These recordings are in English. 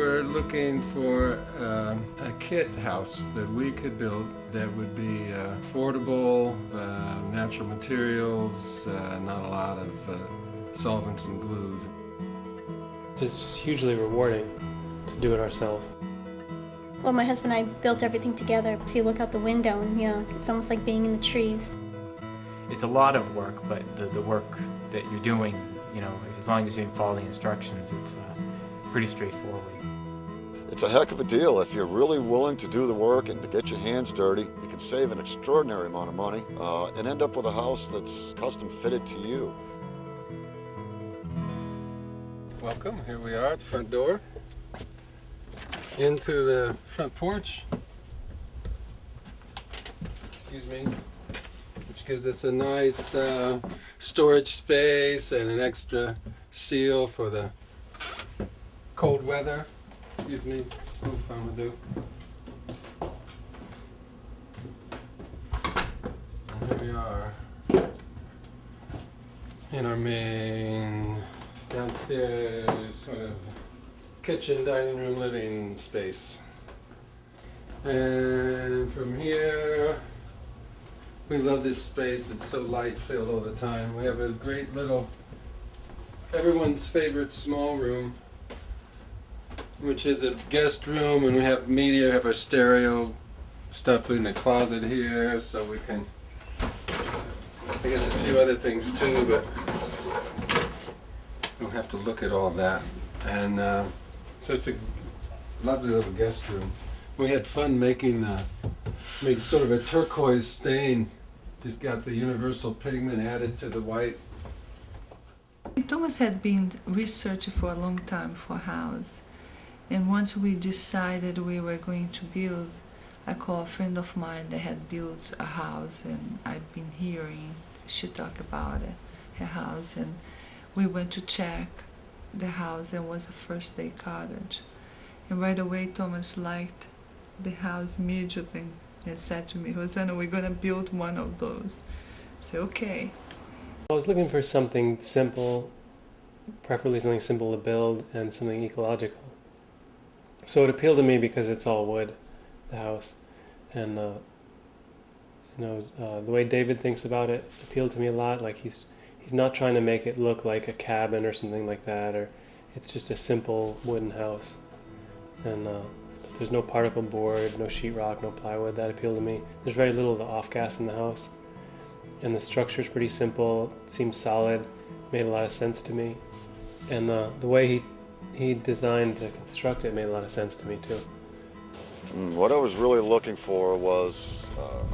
were looking for a kit house that we could build that would be affordable, natural materials, not a lot of solvents and glues. It's just hugely rewarding to do it ourselves. Well, my husband and I built everything together. So you look out the window and, you know, it's almost like being in the trees. It's a lot of work, but the work that you're doing, you know, as long as you follow the instructions, it's pretty straightforward. It's a heck of a deal. If you're really willing to do the work and to get your hands dirty, you can save an extraordinary amount of money and end up with a house that's custom fitted to you. Welcome, here we are at the front door, into the front porch, excuse me, which gives us a nice storage space and an extra seal for the cold weather. Excuse me, move if I'm gonna do. And here we are in our main downstairs sort of kitchen, dining room, living space. And from here, we love this space. It's so light filled all the time. We have a great little, everyone's favorite small room, which is a guest room, and we have media, we have our stereo stuff in the closet here, so we can, I guess a few other things too, but don't have to look at all that. And so it's a lovely little guest room. We had fun making made sort of a turquoise stain. Just got the universal pigment added to the white. Thomas had been researching for a long time for a house. And once we decided we were going to build, I called a friend of mine that had built a house, and I've been hearing she talk about it, her house, and we went to check the house, and it was a first day cottage. And right away Thomas liked the house immediately and said to me, Rosanna, we're gonna build one of those. I said, okay. I was looking for something simple, preferably something simple to build and something ecological. So it appealed to me because it's all wood, the house, and the way David thinks about it appealed to me a lot. Like he's not trying to make it look like a cabin or something like that, or it's just a simple wooden house. And there's no particle board, no sheetrock, no plywood. That appealed to me. There's very little of the off-gas in the house, and the structure's pretty simple. It seems solid, made a lot of sense to me, and the way he designed to construct it made a lot of sense to me too. What I was really looking for was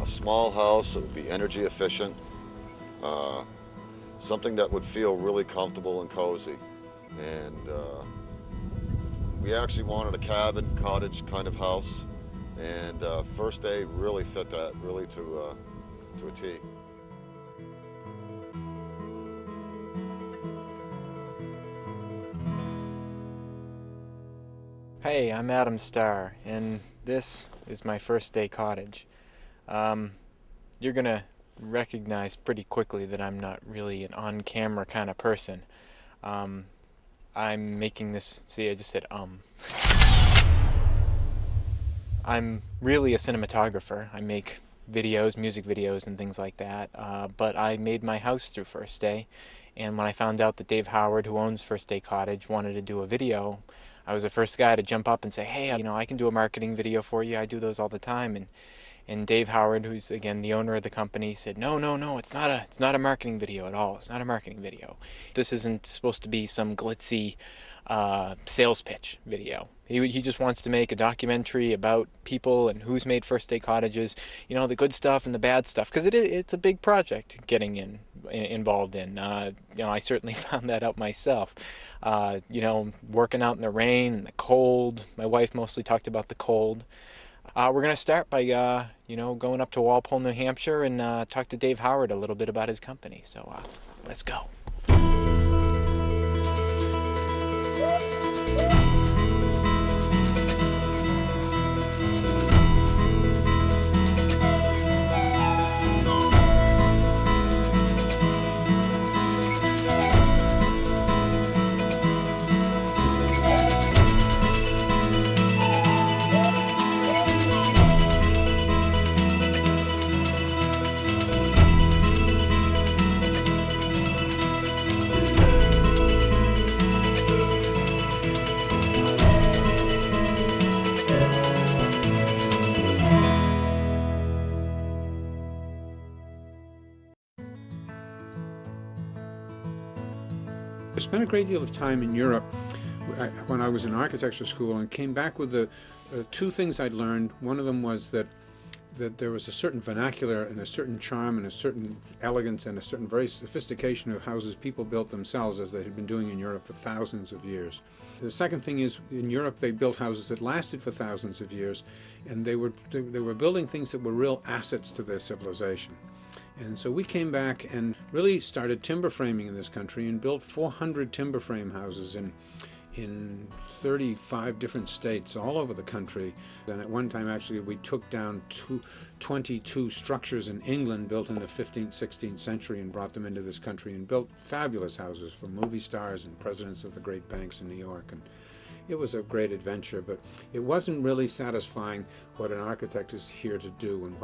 a small house that would be energy efficient, something that would feel really comfortable and cozy. And we actually wanted a cabin, cottage kind of house, and First Day really fit that really to a T. Hey, I'm Adam Starr, and this is my First Day cottage. You're gonna recognize pretty quickly that I'm not really an on-camera kind of person. I'm making this, see, I just said I'm really a cinematographer. I make videos, music videos and things like that, but I made my house through First Day, and when I found out that Dave Howard, who owns First Day Cottage, wanted to do a video, I was the first guy to jump up and say, hey, you know, I can do a marketing video for you. I do those all the time. And Dave Howard, who's again the owner of the company, said, no, it's not a marketing video at all. It's not a marketing video. This isn't supposed to be some glitzy sales pitch video. He just wants to make a documentary about people and who's made First Day cottages, you know, the good stuff and the bad stuff, because it's a big project getting involved in. You know, I certainly found that out myself. You know, working out in the rain and the cold. My wife mostly talked about the cold. We're going to start by, you know, going up to Walpole, New Hampshire and talk to Dave Howard a little bit about his company. So let's go. I spent a great deal of time in Europe when I was in architecture school, and came back with the two things I'd learned. One of them was that there was a certain vernacular and a certain charm and a certain elegance and a certain very sophistication of houses people built themselves, as they had been doing in Europe for thousands of years. The second thing is, in Europe they built houses that lasted for thousands of years, and they were building things that were real assets to their civilization. And so we came back and really started timber framing in this country and built 400 timber frame houses in 35 different states all over the country. And at one time, actually, we took down 22 structures in England built in the 15th, 16th century and brought them into this country and built fabulous houses for movie stars and presidents of the great banks in New York. And it was a great adventure, but it wasn't really satisfying what an architect is here to do. And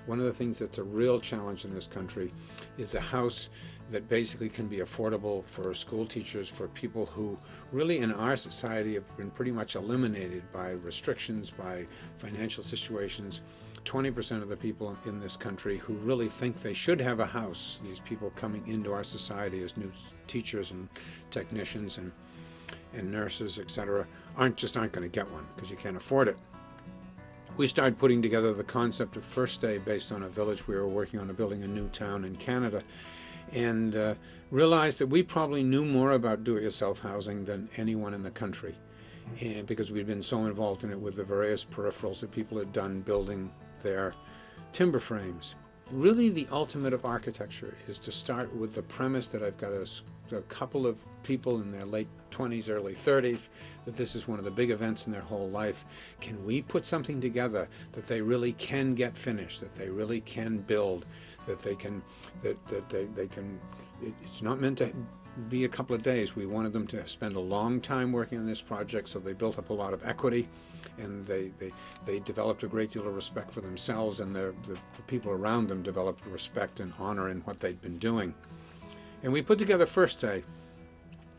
one of the things that's a real challenge in this country is a house that basically can be affordable for school teachers, for people who really in our society have been pretty much eliminated by restrictions, by financial situations. 20% of the people in this country who really think they should have a house, these people coming into our society as new teachers and technicians and nurses, etc., aren't going to get one because you can't afford it. We started putting together the concept of First Day based on a village we were working on, building a new town in Canada, and realized that we probably knew more about do-it-yourself housing than anyone in the country, and because we'd been so involved in it with the various peripherals that people had done building their timber frames. Really, the ultimate of architecture is to start with the premise that I've got a couple of people in their late 20s, early 30s, that this is one of the big events in their whole life. Can we put something together that they really can get finished, that they really can build, that they can, it's not meant to be a couple of days. We wanted them to spend a long time working on this project, so they built up a lot of equity, and they developed a great deal of respect for themselves, and the people around them developed respect and honor in what they'd been doing. And we put together First Day.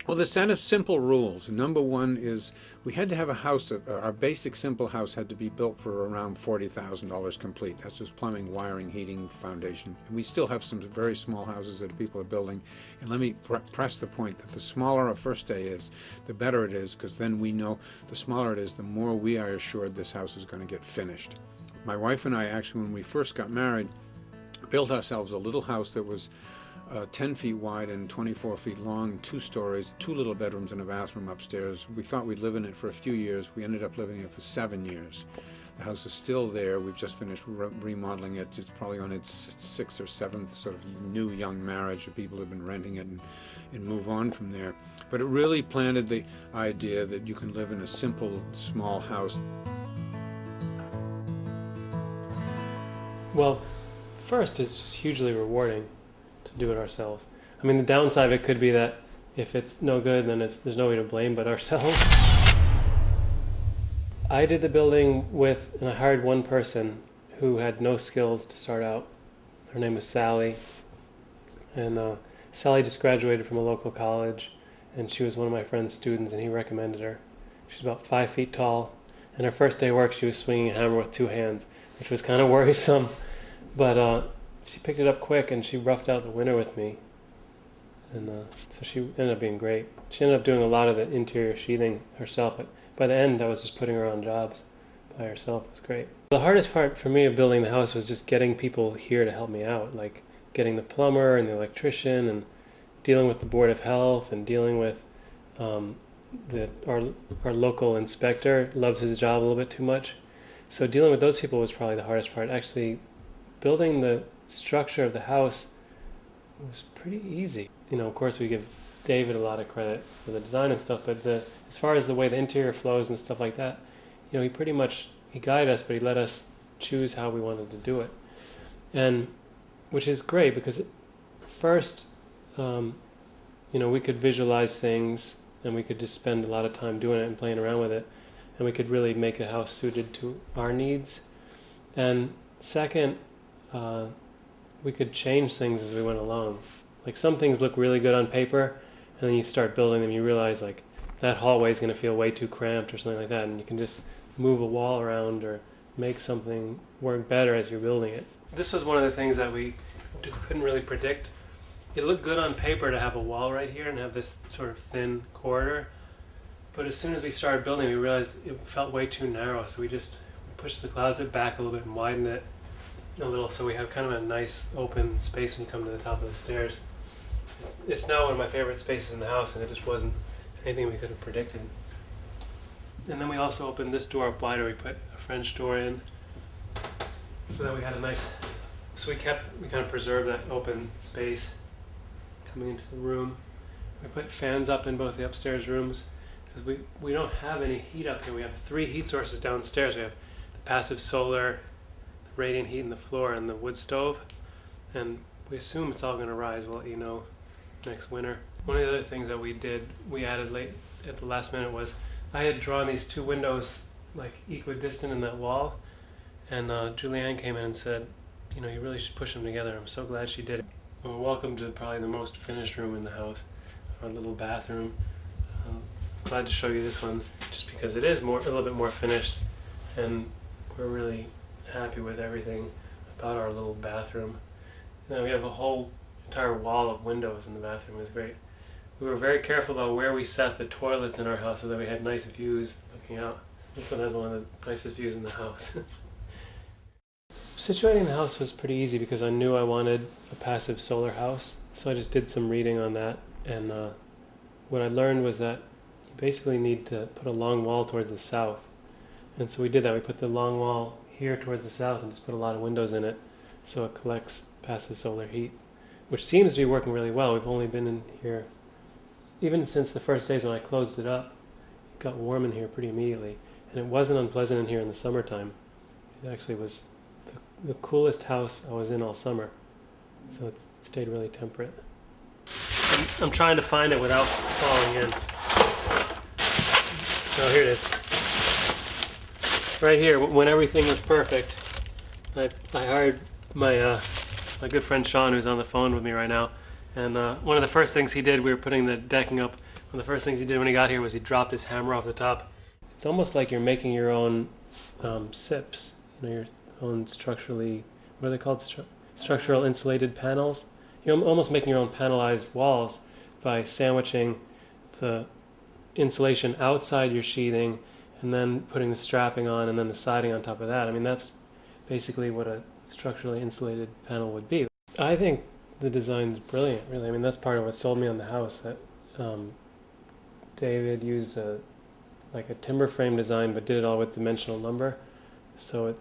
Well, the set of simple rules. Number one is we had to have a house, our basic simple house had to be built for around $40,000 complete. That's just plumbing, wiring, heating, foundation. And we still have some very small houses that people are building. And let me press the point that the smaller a First Day is, the better it is, because then we know the smaller it is, the more we are assured this house is going to get finished. My wife and I actually, when we first got married, built ourselves a little house that was 10 feet wide and 24 feet long, 2 stories, 2 little bedrooms and a bathroom upstairs. We thought we'd live in it for a few years. We ended up living in it for 7 years. The house is still there. We've just finished remodeling it. It's probably on its 6th or 7th sort of new young marriage. People have been renting it and move on from there. But it really planted the idea that you can live in a simple, small house. Well, first, it's just hugely rewarding to do it ourselves. I mean, the downside of it could be that if it's no good, then there's nobody to blame but ourselves. I did the building and I hired one person who had no skills to start out. Her name was Sally, and Sally just graduated from a local college, and she was one of my friend's students, and he recommended her. She's about 5 feet tall, and her first day of work she was swinging a hammer with 2 hands, which was kind of worrisome, but she picked it up quick, and she roughed out the winter with me, and so she ended up being great. She ended up doing a lot of the interior sheathing herself, but by the end I was just putting her on jobs by herself. It was great. The hardest part for me of building the house was just getting people here to help me out, like getting the plumber and the electrician, and dealing with the Board of Health, and dealing with our local inspector loves his job a little bit too much. So dealing with those people was probably the hardest part. Actually, building the structure of the house was pretty easy. You know, of course we give David a lot of credit for the design and stuff, but as far as the way the interior flows and stuff like that, you know, he guided us, but he let us choose how we wanted to do it. And which is great, because first, you know, we could visualize things, and we could just spend a lot of time doing it and playing around with it, and we could really make a house suited to our needs. And second, we could change things as we went along. Like, some things look really good on paper, and then you start building them, you realize like that hallway is going to feel way too cramped or something like that, and you can just move a wall around or make something work better as you're building it. This was one of the things that we couldn't really predict, it looked good on paper to have a wall right here and have this sort of thin corridor. But as soon as we started building, we realized it felt way too narrow, so we just pushed the closet back a little bit and widened it a little, so we have kind of a nice open space when you come to the top of the stairs. It's now one of my favorite spaces in the house, and it just wasn't anything we could have predicted. And then we also opened this door up wider. We put a French door in, so that we had a nice. So we kind of preserved that open space coming into the room. We put fans up in both the upstairs rooms because we don't have any heat up here. We have 3 heat sources downstairs. We have the passive solar, the radiant heat in the floor, and the wood stove. And we assume it's all going to rise. We'll let you know next winter. One of the other things that we added late at the last minute was I had drawn these 2 windows like equidistant in that wall, and Julianne came in and said, you know, you really should push them together. I'm so glad she did it. Well, welcome to probably the most finished room in the house, our little bathroom. Glad to show you this one just because it is a little bit more finished, and we're really happy with everything about our little bathroom. Now we have a whole entire wall of windows in the bathroom. It was great. We were very careful about where we set the toilets in our house so that we had nice views looking out. This one has one of the nicest views in the house. Situating the house was pretty easy because I knew I wanted a passive solar house, so I just did some reading on that, and what I learned was that you basically need to put a long wall towards the south, and so we did that. We put the long wall here towards the south and just put a lot of windows in it so it collects passive solar heat, which seems to be working really well. We've only been in here, even since the first days when I closed it up, it got warm in here pretty immediately, and it wasn't unpleasant in here in the summertime. It actually was the coolest house I was in all summer, so it stayed really temperate. I'm trying to find it without falling in. Oh, here it is. Right here, when everything was perfect, I hired my my good friend Sean, who's on the phone with me right now, and one of the first things he did, we were putting the decking up, one of the first things he did when he got here was he dropped his hammer off the top. It's almost like you're making your own SIPs, you know, your own structurally, what are they called? Structural insulated panels. You're almost making your own panelized walls by sandwiching the insulation outside your sheathing and then putting the strapping on and then the siding on top of that. I mean, that's basically what a structurally insulated panel would be. I think the design's brilliant, really. I mean, that's part of what sold me on the house, that David used a timber frame design but did it all with dimensional lumber. So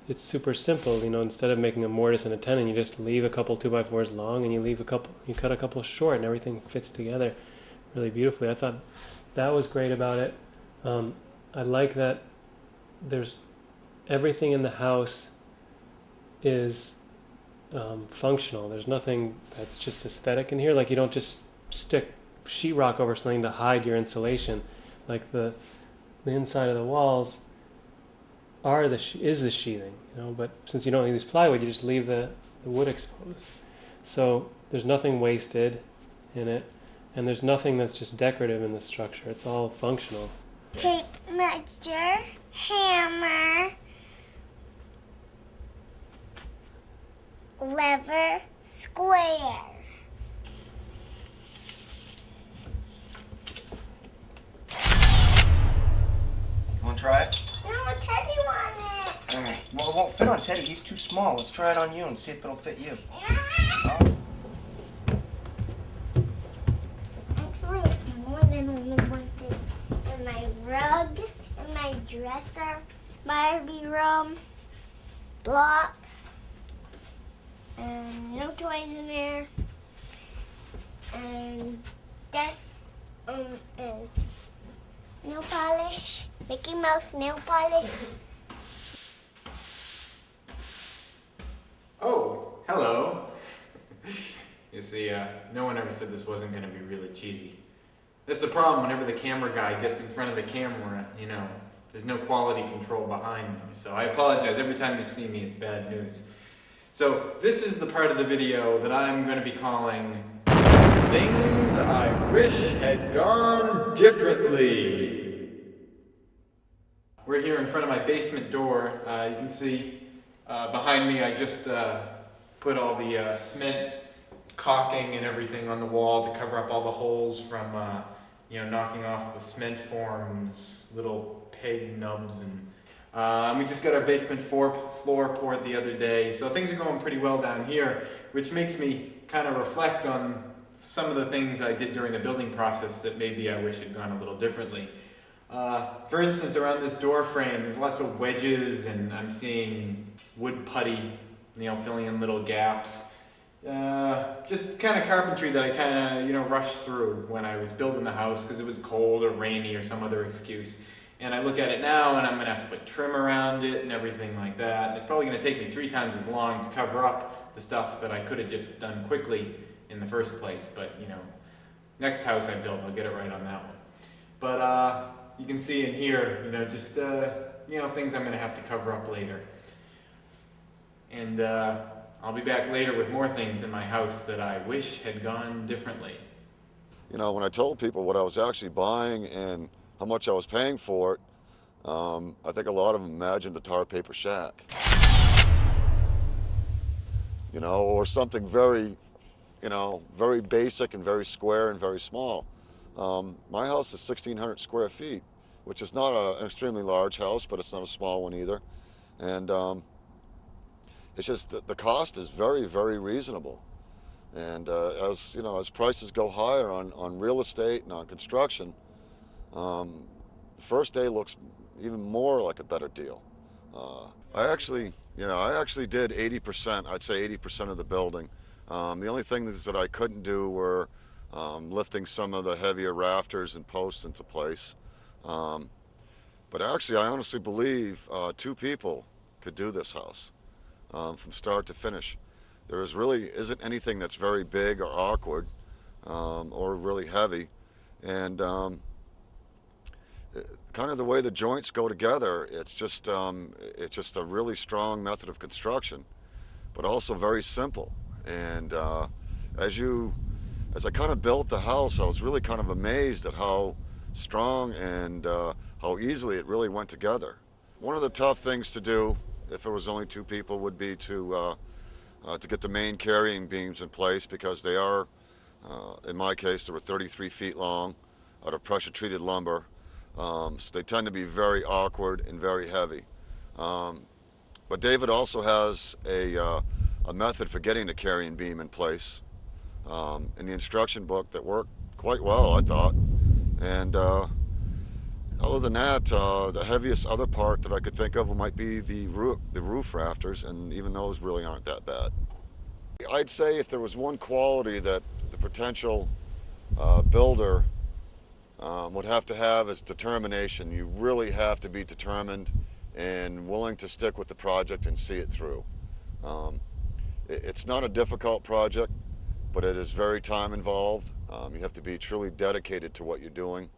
it's super simple, you know. Instead of making a mortise and a tenon, you just leave a couple 2x4s long and you cut a couple short, and everything fits together really beautifully. I thought that was great about it. I like that there's everything in the house is functional. There's nothing that's just aesthetic in here. Like, you don't just stick sheetrock over something to hide your insulation. Like the inside of the walls is the sheathing, you know. But since you don't use plywood, you just leave the wood exposed. So there's nothing wasted in it, and there's nothing that's just decorative in the structure. It's all functional. Tape measure, hammer, lever, square. You want to try it? No, Teddy wanted it. All right. Well, it won't fit on Teddy. He's too small. Let's try it on you and see if it'll fit you. Actually, it's more than only one thing. And my rug, and my dresser, Barbie room, blocks, and no toys in there, and desk, and nail polish, Mickey Mouse nail polish. Oh, hello. You see, no one ever said this wasn't going to be really cheesy. That's the problem whenever the camera guy gets in front of the camera, you know, there's no quality control behind me. So I apologize. Every time you see me, it's bad news. So this is the part of the video that I'm going to be calling Things I Wish Had Gone Differently. We're here in front of my basement door. You can see behind me I just put all the cement caulking and everything on the wall to cover up all the holes from knocking off the cement forms, little peg nubs, and we just got our basement floor poured the other day. So things are going pretty well down here, which makes me kind of reflect on some of the things I did during the building process that maybe I wish had gone a little differently. For instance, around this door frame, there's lots of wedges, and I'm seeing wood putty, filling in little gaps. Just kind of carpentry that I kind of, rushed through when I was building the house because it was cold or rainy or some other excuse. And I look at it now and I'm going to have to put trim around it and everything like that. And it's probably going to take me 3 times as long to cover up the stuff that I could have just done quickly in the first place. But, next house I build, I'll get it right on that one. But you can see in here, just, things I'm going to have to cover up later. And I'll be back later with more things in my house that I wish had gone differently. When I told people what I was actually buying and how much I was paying for it, I think a lot of them imagined a tar paper shack. Or something very, very basic and very square and very small. My house is 1,600 square feet, which is not an extremely large house, but it's not a small one either. And it's just that the cost is very, very reasonable. And as prices go higher on real estate and on construction, First Day looks even more like a better deal. I actually did 80%. I'd say 80% of the building. The only things that I couldn't do were lifting some of the heavier rafters and posts into place. But actually, I honestly believe 2 people could do this house from start to finish. There really isn't anything that's very big or awkward or really heavy. And kind of the way the joints go together, it's just a really strong method of construction, but also very simple. And as I kind of built the house, I was really kind of amazed at how strong and how easily it really went together. One of the tough things to do, if it was only 2 people, would be to get the main carrying beams in place, because they are, in my case, they were 33 feet long out of pressure-treated lumber. So they tend to be very awkward and very heavy. But David also has a method for getting the carrying beam in place in the instruction book that worked quite well, I thought. And other than that, the heaviest other part that I could think of might be the roof rafters, and even those really aren't that bad. I'd say if there was one quality that the potential builder would have to have is determination. You really have to be determined and willing to stick with the project and see it through. It's not a difficult project, but it is very time involved. You have to be truly dedicated to what you're doing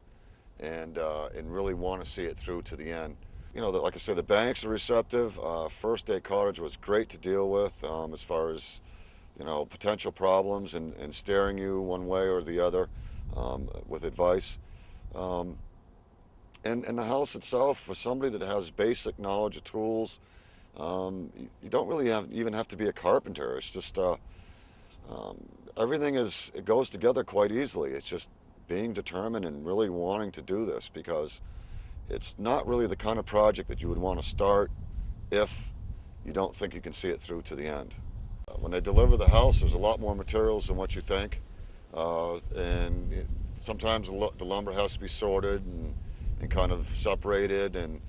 and really want to see it through to the end. Like I said, the banks are receptive. First Day Cottage was great to deal with as far as potential problems and steering you one way or the other with advice. And the house itself, for somebody that has basic knowledge of tools, you don't really even have to be a carpenter. It's just everything it goes together quite easily. It's just being determined and really wanting to do this, because it's not really the kind of project that you would want to start if you don't think you can see it through to the end. When they deliver the house, there's a lot more materials than what you think, and sometimes the lumber has to be sorted and kind of separated, and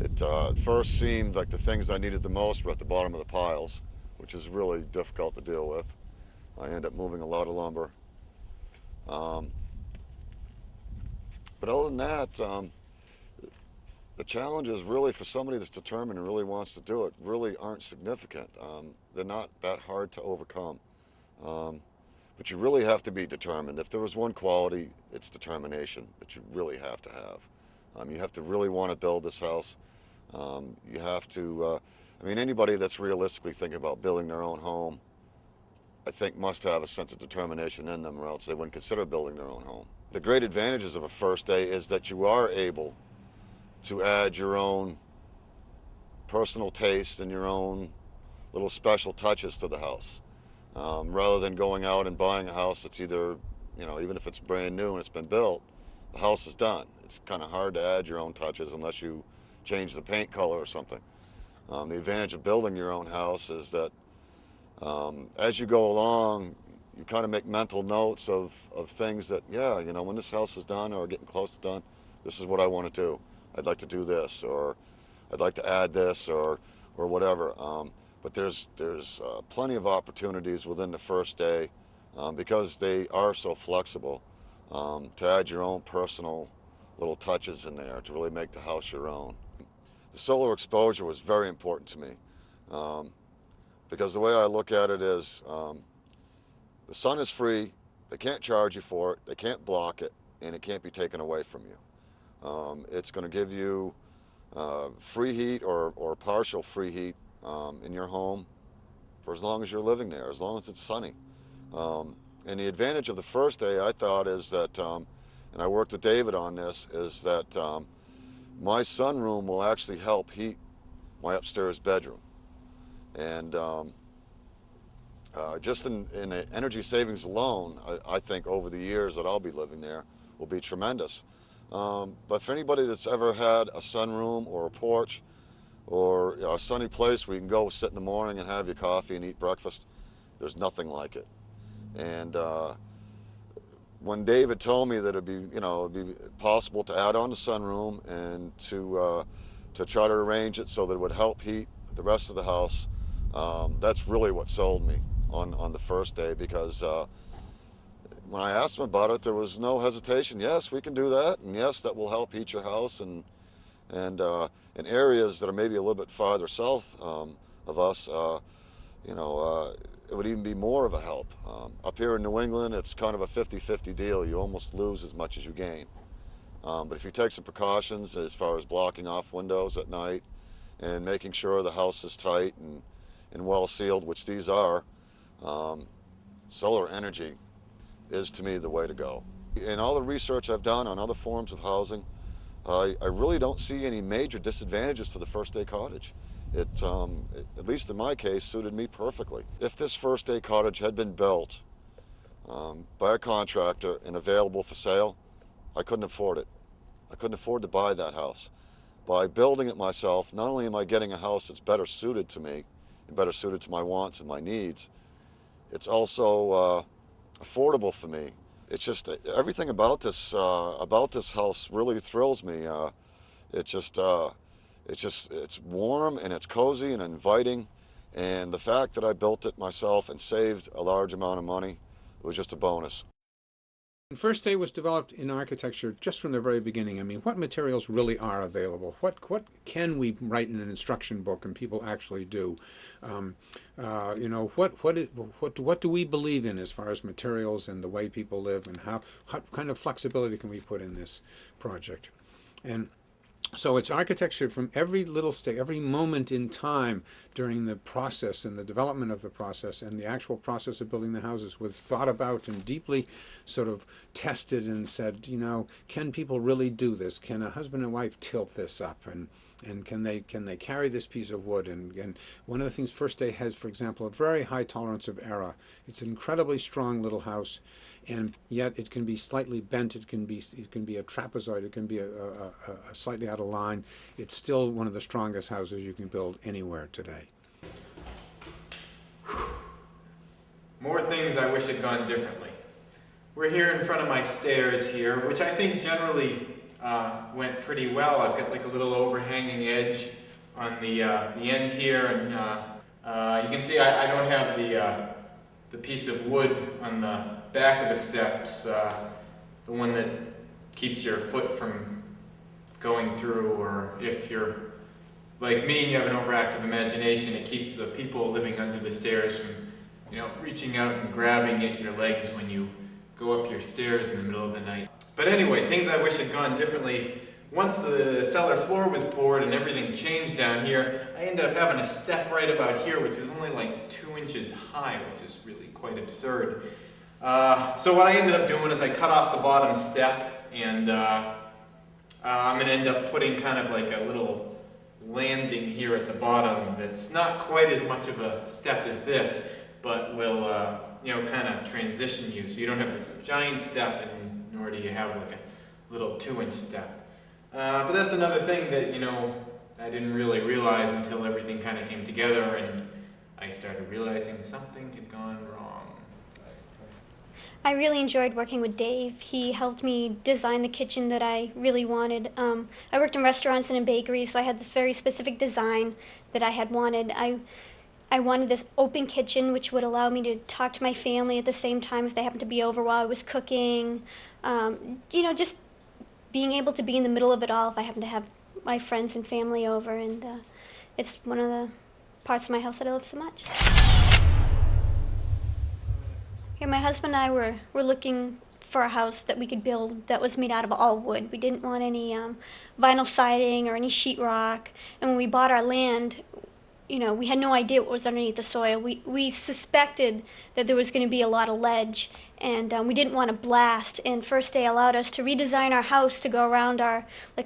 it at first seemed like the things I needed the most were at the bottom of the piles, which is really difficult to deal with. I end up moving a lot of lumber. But other than that, the challenges really for somebody that's determined and really wants to do it really aren't significant. They're not that hard to overcome. But you really have to be determined. If there was one quality, it's determination that you really have to have. You have to really want to build this house. You have to, anybody that's realistically thinking about building their own home, I think must have a sense of determination in them, or else they wouldn't consider building their own home. The great advantages of a First Day is that you are able to add your own personal taste and your own little special touches to the house. rather than going out and buying a house that's either, you know, even if it's brand new and it's been built, the house is done. It's kind of hard to add your own touches unless you change the paint color or something. The advantage of building your own house is that as you go along, you kind of make mental notes of things that, yeah, you know, when this house is done or getting close to done, this is what I want to do. I'd like to do this, or I'd like to add this, or whatever. But there's plenty of opportunities within the First Day because they are so flexible to add your own personal little touches in there to really make the house your own. The solar exposure was very important to me because the way I look at it is the sun is free, they can't charge you for it, they can't block it, and it can't be taken away from you. It's going to give you free heat or partial free heat in your home for as long as you're living there, as long as it's sunny. And the advantage of the First Day, I thought, is that, and I worked with David on this, is that my sunroom will actually help heat my upstairs bedroom. And just in the energy savings alone, I think over the years that I'll be living there will be tremendous. But for anybody that's ever had a sunroom or a porch or, you know, a sunny place where you can go sit in the morning and have your coffee and eat breakfast, there's nothing like it. And when David told me that it'd be, you know, it'd be possible to add on the sunroom and to try to arrange it so that it would help heat the rest of the house, that's really what sold me on the First Day, because when I asked him about it, there was no hesitation. Yes, we can do that, and yes, that will help heat your house, and in areas that are maybe a little bit farther south of us, you know, it would even be more of a help. Up here in New England, it's kind of a 50-50 deal. You almost lose as much as you gain. But if you take some precautions as far as blocking off windows at night and making sure the house is tight and well sealed, which these are, solar energy is, to me, the way to go. In all the research I've done on other forms of housing, I really don't see any major disadvantages to the First Day cottage. It, at least in my case, suited me perfectly. If this First Day cottage had been built by a contractor and available for sale, I couldn't afford it. I couldn't afford to buy that house. By building it myself, not only am I getting a house that's better suited to me and better suited to my wants and my needs, it's also affordable for me. It's just everything about this house really thrills me. It's warm and it's cozy and inviting, and the fact that I built it myself and saved a large amount of money was just a bonus. First Day was developed in architecture just from the very beginning. I mean, what materials really are available? What can we write in an instruction book and people actually do? You know, what do we believe in as far as materials and the way people live, and how kind of flexibility can we put in this project? And so it's architecture from every little stage, every moment in time during the process and the development of the process and the actual process of building the houses was thought about and deeply sort of tested and said, you know, can people really do this? Can a husband and wife tilt this up? And can they carry this piece of wood? And one of the things First Day has, for example, a very high tolerance of error. It's an incredibly strong little house, and yet it can be slightly bent. It can be a trapezoid. It can be a slightly out of line. It's still one of the strongest houses you can build anywhere today. More things I wish had gone differently. We're here in front of my stairs here, which I think generally went pretty well. I've got like a little overhanging edge on the end here, and you can see I don't have the piece of wood on the back of the steps, the one that keeps your foot from going through, or if you're like me and you have an overactive imagination, it keeps the people living under the stairs from, you know, reaching out and grabbing at your legs when you go up your stairs in the middle of the night. But anyway, things I wish had gone differently. Once the cellar floor was poured and everything changed down here, I ended up having a step right about here, which was only like 2 inches high, which is really quite absurd. So what I ended up doing is I cut off the bottom step, and I'm going to end up putting kind of like a little landing here at the bottom that's not quite as much of a step as this. but will kind of transition you, so you don't have this giant step, and nor do you have like a little 2-inch step. But that's another thing that I didn't really realize until everything kind of came together, and I started realizing something had gone wrong. I really enjoyed working with Dave. He helped me design the kitchen that I really wanted. I worked in restaurants and in bakeries, so I had this very specific design that I had wanted. I wanted this open kitchen, which would allow me to talk to my family at the same time if they happened to be over while I was cooking. Just being able to be in the middle of it all if I happen to have my friends and family over, and it's one of the parts of my house that I love so much. Yeah, my husband and I were looking for a house that we could build that was made out of all wood. We didn't want any vinyl siding or any sheetrock. And when we bought our land, we had no idea what was underneath the soil. We suspected that there was going to be a lot of ledge, and we didn't want to blast. And First Day allowed us to redesign our house to go around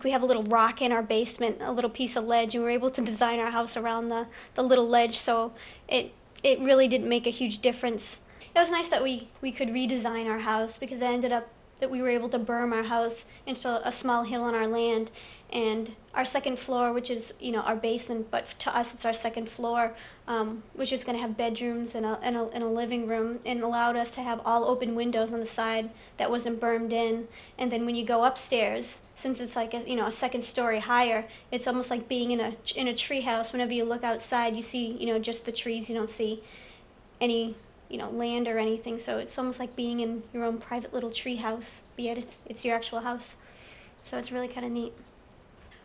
we have a little rock in our basement, a little piece of ledge, and we were able to design our house around the little ledge, so it really didn't make a huge difference. It was nice that we could redesign our house, because it ended up that we were able to berm our house into a small hill on our land, and our second floor, which is our basement, but to us it's our second floor, which is going to have bedrooms and a living room, and allowed us to have all open windows on the side that wasn't bermed in. And then when you go upstairs, since it's like a second story higher, it's almost like being in a tree house. Whenever you look outside, you see just the trees. You don't see any land or anything, so it's almost like being in your own private little tree house, but yet it's your actual house. So it's really kind of neat.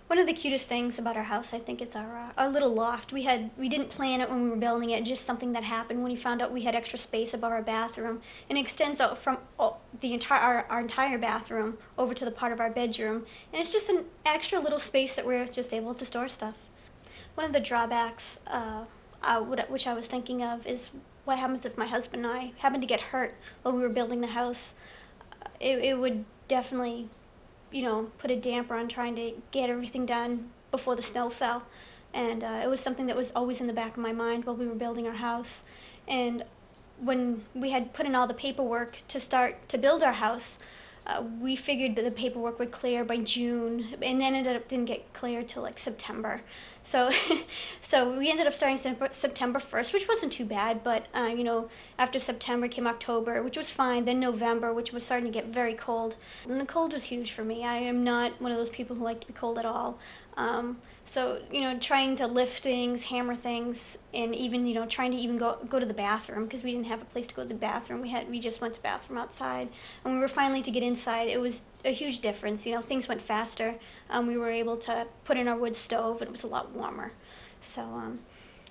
One of the cutest things about our house, I think, is our little loft. We didn't plan it when we were building it, just something that happened when we found out we had extra space above our bathroom, and it extends out from our entire bathroom over to the part of our bedroom, and it's just an extra little space that we're just able to store stuff. One of the drawbacks, which I was thinking of, is what happens if my husband and I happened to get hurt while we were building the house. It would definitely, put a damper on trying to get everything done before the snow fell. And it was something that was always in the back of my mind while we were building our house. And when we had put in all the paperwork to start to build our house, we figured that the paperwork would clear by June, and then didn't get cleared till like September. So we ended up starting September 1st, which wasn't too bad, but after September came October, which was fine, then November, which was starting to get very cold. And the cold was huge for me. I am not one of those people who like to be cold at all. So, trying to lift things, hammer things, and even, trying to even go to the bathroom, because we didn't have a place to go to the bathroom. We just went to the bathroom outside. And we were finally to get inside. It was a huge difference. Things went faster. We were able to put in our wood stove, and it was a lot warmer. So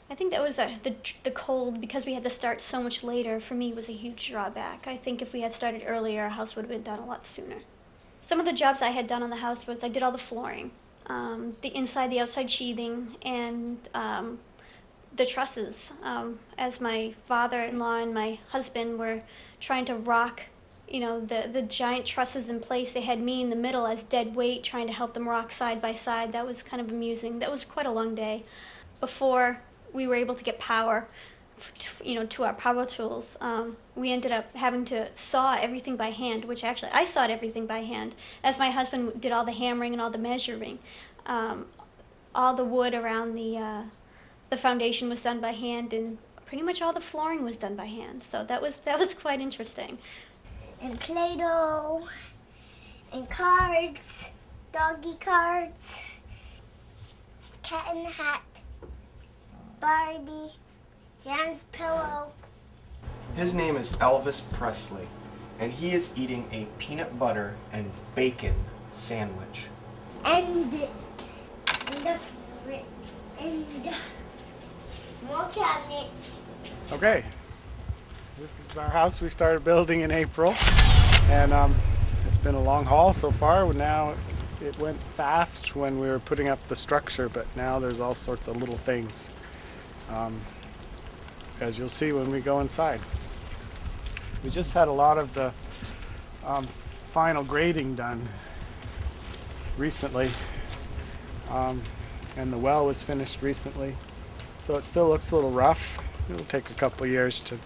I think that was the cold, because we had to start so much later, for me was a huge drawback. I think if we had started earlier, our house would have been done a lot sooner. Some of the jobs I had done on the house was I did all the flooring. The inside, the outside sheathing, and the trusses. As my father-in-law and my husband were trying to rock, the giant trusses in place, they had me in the middle as dead weight, trying to help them rock side by side. That was kind of amusing. That was quite a long day. Before we were able to get power, to our power tools, we ended up having to saw everything by hand, which actually I sawed everything by hand, as my husband did all the hammering and all the measuring. All the wood around the foundation was done by hand, and pretty much all the flooring was done by hand. So that was quite interesting. And Play-Doh, and cards, doggy cards, cat in the hat, Barbie, Jan's pillow. His name is Elvis Presley, and he is eating a peanut butter and bacon sandwich. And more cabinets. Okay, this is our house we started building in April, and it's been a long haul so far. Now it went fast when we were putting up the structure, but now there's all sorts of little things, as you'll see when we go inside. We just had a lot of the final grading done recently, and the well was finished recently, so it still looks a little rough, it'll take a couple years to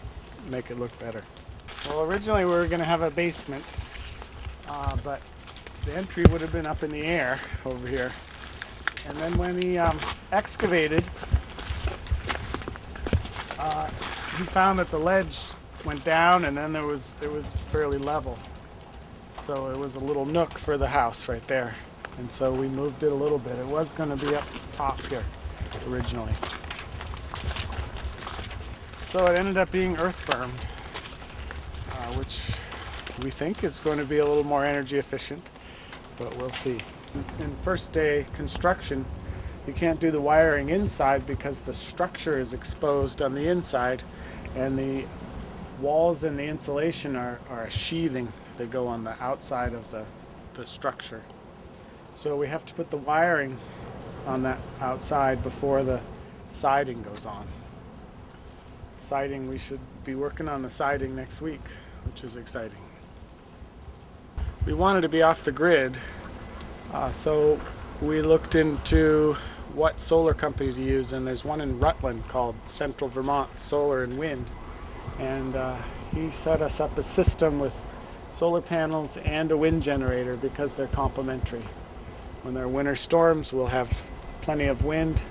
make it look better. Well, originally we were going to have a basement, but the entry would have been up in the air over here. And then when he excavated, he found that the ledge went down, and then it was fairly level. So it was a little nook for the house right there. And so we moved it a little bit. It was going to be up top here originally. So it ended up being earth bermed, which we think is going to be a little more energy efficient, but we'll see. In first day construction, you can't do the wiring inside because the structure is exposed on the inside, and the walls and the insulation are a sheathing. They go on the outside of the structure. So we have to put the wiring on that outside before the siding goes on. Siding, we should be working on the siding next week, which is exciting. We wanted to be off the grid, so we looked into what solar company to use, and there's one in Rutland called Central Vermont Solar and Wind, and he set us up a system with solar panels and a wind generator because they're complementary. When there are winter storms, we'll have plenty of wind,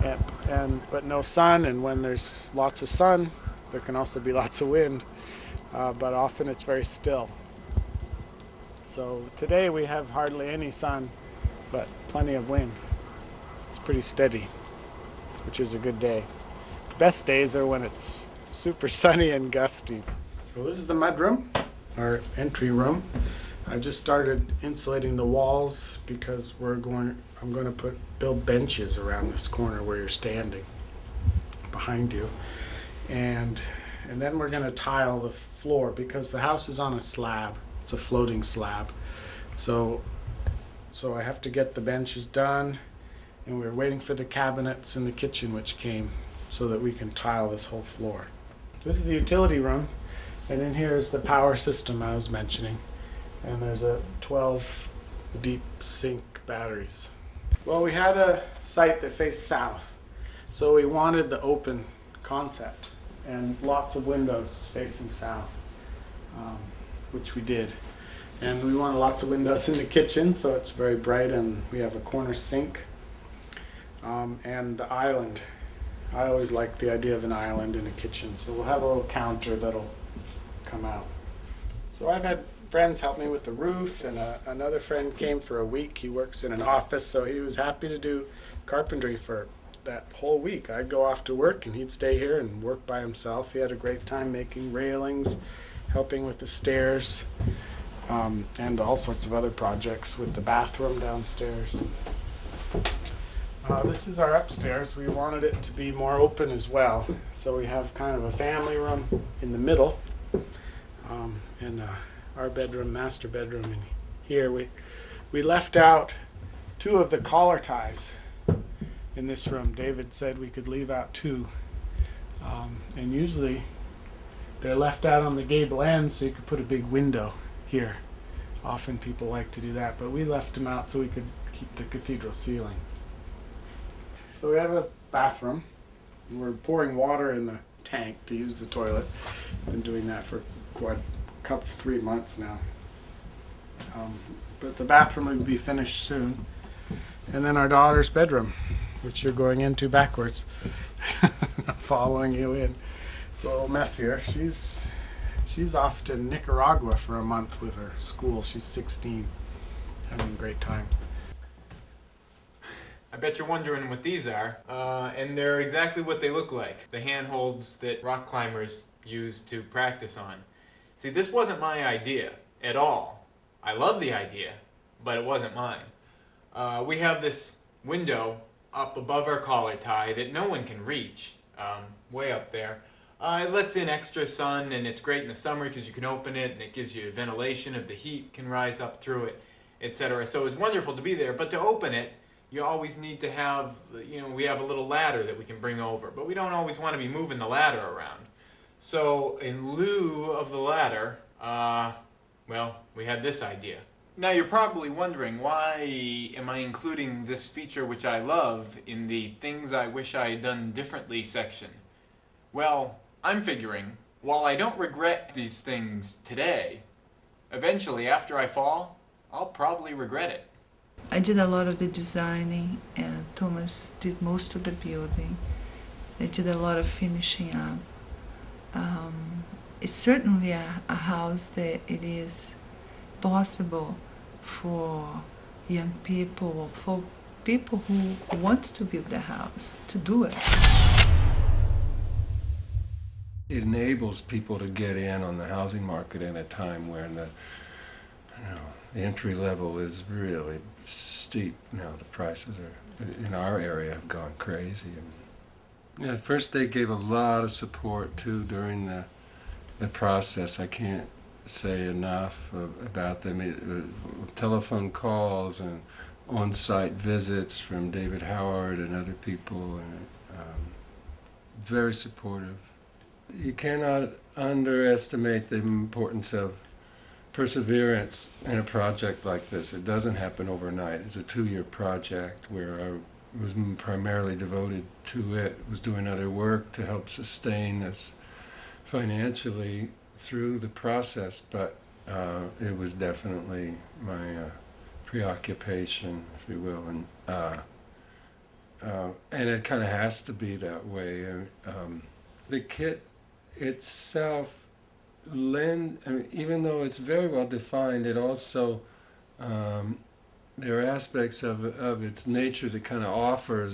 but no sun, and when there's lots of sun, there can also be lots of wind, but often it's very still. So today we have hardly any sun, but plenty of wind. It's pretty steady, which is a good day. Best days are when it's super sunny and gusty. Well, this is the mudroom, our entry room. I just started insulating the walls because I'm going to build benches around this corner where you're standing, behind you, and then we're going to tile the floor because the house is on a slab. It's a floating slab, so I have to get the benches done, and we're waiting for the cabinets in the kitchen which came so that we can tile this whole floor. This is the utility room, and in here is the power system I was mentioning, and there's a 12 deep sink batteries. Well, we had a site that faced south, so we wanted the open concept and lots of windows facing south, which we did. And we wanted lots of windows in the kitchen so it's very bright, and we have a corner sink, and the island. I always like the idea of an island in a kitchen, so we'll have a little counter that'll come out. So I've had friends help me with the roof, and another friend came for a week. He works in an office, so he was happy to do carpentry for that whole week. I'd go off to work and he'd stay here and work by himself. He had a great time making railings, helping with the stairs, and all sorts of other projects with the bathroom downstairs. This is our upstairs. We wanted it to be more open as well, so we have kind of a family room in the middle, and our bedroom, master bedroom in here. We left out 2 of the collar ties in this room. David said we could leave out 2, and usually they're left out on the gable end so you could put a big window here. Often people like to do that, but we left them out so we could keep the cathedral ceiling. So we have a bathroom. We're pouring water in the tank to use the toilet. Been doing that for quite a couple, 3 months now. But the bathroom will be finished soon. And then our daughter's bedroom, which you're going into backwards, following you in. It's a little messier. She's off to Nicaragua for a month with her school. She's 16, having a great time. I bet you're wondering what these are, and they're exactly what they look like. The handholds that rock climbers use to practice on. See, this wasn't my idea at all. I love the idea, but it wasn't mine. We have this window up above our collar tie that no one can reach, way up there. It lets in extra sun, and it's great in the summer because you can open it and it gives you ventilation if the heat can rise up through it, etc. So it's wonderful to be there, but to open it, you always need to have, we have a little ladder that we can bring over, but we don't always want to be moving the ladder around. So in lieu of the ladder, well, we had this idea. Now you're probably wondering, why am I including this feature which I love in the things I wish I had done differently section? Well, I'm figuring, while I don't regret these things today, eventually after I fall, I'll probably regret it. I did a lot of the designing, and Thomas did most of the building. I did a lot of finishing up. It's certainly a house that it is possible for young people or for people who want to build a house to do it. It enables people to get in on the housing market in a time when the entry level is really steep. Now the prices are in our area have gone crazy. Yeah, First Day gave a lot of support too during the process. I can't say enough about them. Telephone calls and on-site visits from David Howard and other people, and very supportive. You cannot underestimate the importance of perseverance in a project like this. It doesn't happen overnight. It's a 2-year project where I was primarily devoted to it, was doing other work to help sustain us financially through the process, but it was definitely my preoccupation, if you will, and it kind of has to be that way. The kit itself, even though it's very well defined, it also there are aspects of its nature that kind of offers